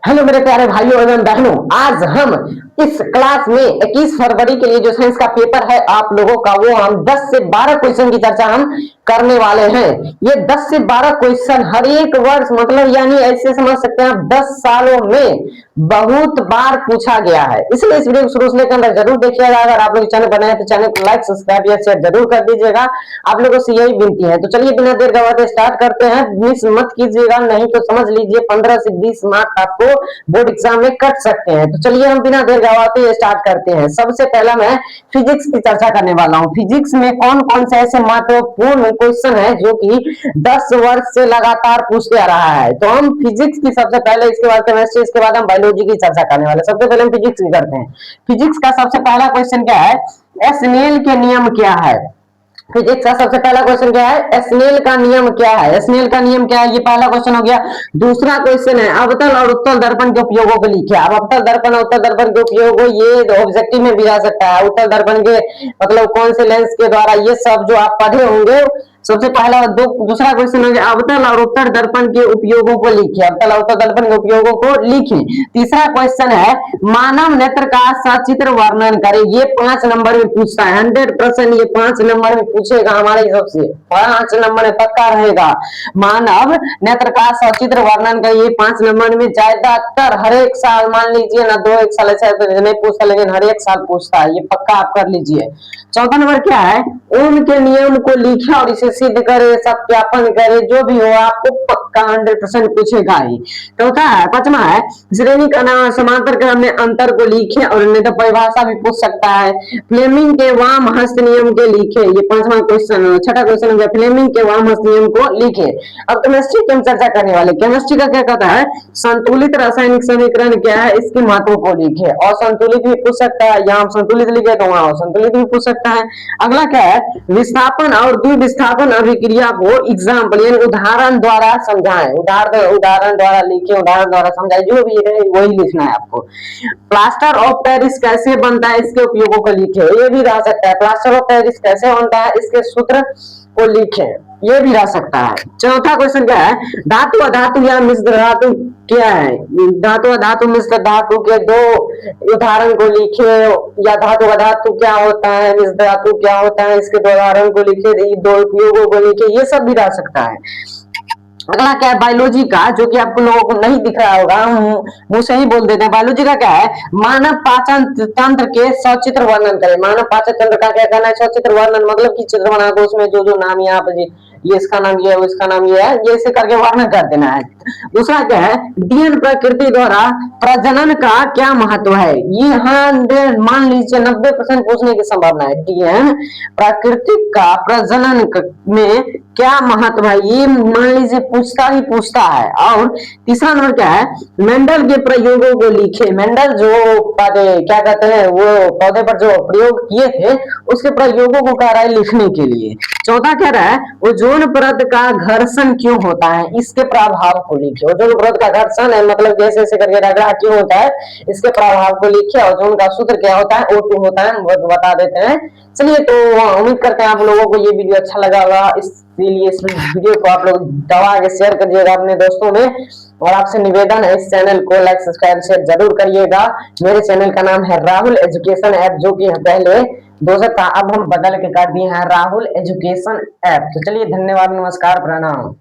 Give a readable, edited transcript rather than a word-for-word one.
Hello मेरे प्यारे भाइयों एवं बहनों, आज हम इस क्लास में 21 फरवरी के लिए जो साइंस का पेपर है आप लोगों का, वो हम 10 से 12 क्वेश्चन की चर्चा हम करने वाले हैं। ये 10 से 12 क्वेश्चन हर एक वर्ष, मतलब यानी ऐसे समझ सकते हैं आप 10 सालों में बहुत बार पूछा गया है। इसलिए इस वीडियो को शुरू से लेकर अंदर जरूर देखिएगा। अगर आप लोग चैनल बनाए तो चैनल को लाइक सब्सक्राइब या शेयर जरूर कर दीजिएगा। आप लोगों से यही विनती है। तो चलिए बिना देर गवाते स्टार्ट करते हैं। मिस मत कीजिएगा, नहीं तो समझ लीजिए 15 से 20 मार्क्स आपको बोर्ड एग्जाम में कट सकते हैं। तो चलिए हम बिना देर गवाते स्टार्ट करते हैं। सबसे पहला मैं फिजिक्स की चर्चा करने वाला हूँ। फिजिक्स में कौन कौन से ऐसे महत्वपूर्ण क्वेश्चन है जो कि 10 वर्ष से लगातार पूछते आ रहा है। तो हम फिजिक्स की सबसे पहले, इसके बाद केमिस्ट्री, इसके बाद हम बायोलॉजी की चर्चा करने वाले। सबसे पहले हम फिजिक्स की करते हैं। फिजिक्स का सबसे पहला क्वेश्चन क्या है? स्नेल के नियम क्या है? फिजिक्स का सबसे पहला क्वेश्चन क्या है? स्नेल का नियम क्या है? स्नेल का नियम क्या है? ये पहला क्वेश्चन हो गया। दूसरा क्वेश्चन है अवतल और उत्तल दर्पण के उपयोगों को लिखिए। अब अवतल दर्पण और उत्तल दर्पण के उपयोग ये ऑब्जेक्टिव में भी आ सकता है। उत्तल दर्पण के मतलब कौन से लेंस के द्वारा, ये सब जो आप पढ़े होंगे। सबसे पहला दूसरा क्वेश्चन हो गया अवतल और उत्तल दर्पण के उपयोगों को लिखिए। अवतल और उत्तल दर्पण के उपयोगों को लिखिए। तीसरा क्वेश्चन है मानव नेत्र का सचित्र वर्णन करें। ये 5 नंबर में पूछता है, 100% ये 5 नंबर में पूछेगा हमारे हिसाब से, 5 नंबर में पक्का रहेगा। मानव नेत्र का सचित्र वर्णन करें, ये 5 नंबर में ज्यादातर हर एक साल, मान लीजिए ना 2 एक साल ऐसा तो नहीं पूछता, लेकिन हर एक साल पूछता है, ये पक्का आप कर लीजिए। चौथा नंबर क्या है? ओम के नियम को लिखे और इसे सिद्ध करे, सत्यापन करे, जो भी हो आपको पक्का 100% पूछेगा ही। चौथा है, पांचवा है श्रेणी का नाम समांतर क्रम में अंतर को लिखे और नहीं तो परिभाषा भी पूछ सकता है। फ्लेमिंग के वाम हस्त नियम के लिखे, ये 5वां क्वेश्चन। छठा क्वेश्चन हो गया फ्लेमिंग के वाम हस्त नियम को लिखे। अब केमिस्ट्री की हम चर्चा करने वाले। केमिस्ट्री का क्या कहता है? संतुलित रासायनिक समीकरण क्या है, इसके महत्व को लिखे। और संतुलित भी पूछ सकता है, यहाँ संतुलित लिखे तो वहां संतुलित भी पूछ सकता है। अगला क्या है? विस्थापन और द्विविस्थापन अभिक्रिया को एग्जाम्पल यानी उदाहरण द्वारा समझाएं। उदाहरण द्वारा लिखे, उदाहरण द्वारा समझाएं, जो भी है वही लिखना है आपको। प्लास्टर ऑफ पेरिस कैसे बनता है, इसके उपयोगों को लिखे, ये भी रह सकता है। प्लास्टर ऑफ पेरिस कैसे बनता है, इसके सूत्र को लिखे, ये भी रह सकता है। चौथा क्वेश्चन क्या है? धातु अधातु या मिश्र धातु क्या है? धातु अधातु मिश्र धातु के 2 उदाहरण को लिखे, या धातु अधातु क्या होता है, मिश्र धातु क्या होता है, इसके 2 उदाहरण को लिखे, 2 उपयोगों को लिखे, ये सब भी रह सकता है। अगला क्या है? बायोलॉजी का, जो कि आपको लोगों को नहीं दिख रहा होगा, मुंह से ही बोल देते हैं। बायोलॉजी का क्या है? मानव पाचन तंत्र के सचित्र वर्णन करें। मानव पाचन तंत्र का क्या करना है? सचित्र वर्णन, मतलब कि चित्र बना के उसमें जो जो नाम यहाँ पे ये इसका नाम ये है, इसका नाम ये है, ये ऐसे करके वर्णन कर देना है। दूसरा क्या है? डीएन प्रकृति द्वारा प्रजनन का क्या महत्व है? ये मान लीजिए 90% पूछने की संभावना है। डीएन प्रकृति का प्रजनन में क्या महत्व है, ये मान लीजिए पूछता ही पूछता है। और तीसरा नंबर क्या है? मेंडल के प्रयोगों को लिखे। मेंडल जो पौधे क्या कहते हैं, वो पौधे पर जो प्रयोग किए थे उसके प्रयोगों को कह रहा है लिखने के लिए। चौथा कह रहा है ओजोन परत का घर्षण क्यों होता है, इसके प्रभाव को लिखे। ओजोन परत का घर्षण है मतलब जैसे ऐसे करके रगड़ा क्यों होता है, इसके प्रभाव को लिखे। ओजोन का सूत्र क्या होता है? O2 होता है, बता देते हैं। चलिए, तो उम्मीद करते हैं आप लोगों को ये वीडियो अच्छा लगा होगा। इसलिए इस वीडियो को आप लोग दबा के शेयर करिएगा अपने दोस्तों में। और आपसे निवेदन है इस चैनल को लाइक सब्सक्राइब शेयर जरूर करिएगा। मेरे चैनल का नाम है राहुल एजुकेशन ऐप, जो कि पहले 2 था, अब हम बदल के कर दिए हैं राहुल एजुकेशन ऐप। तो चलिए, धन्यवाद, नमस्कार, प्रणाम।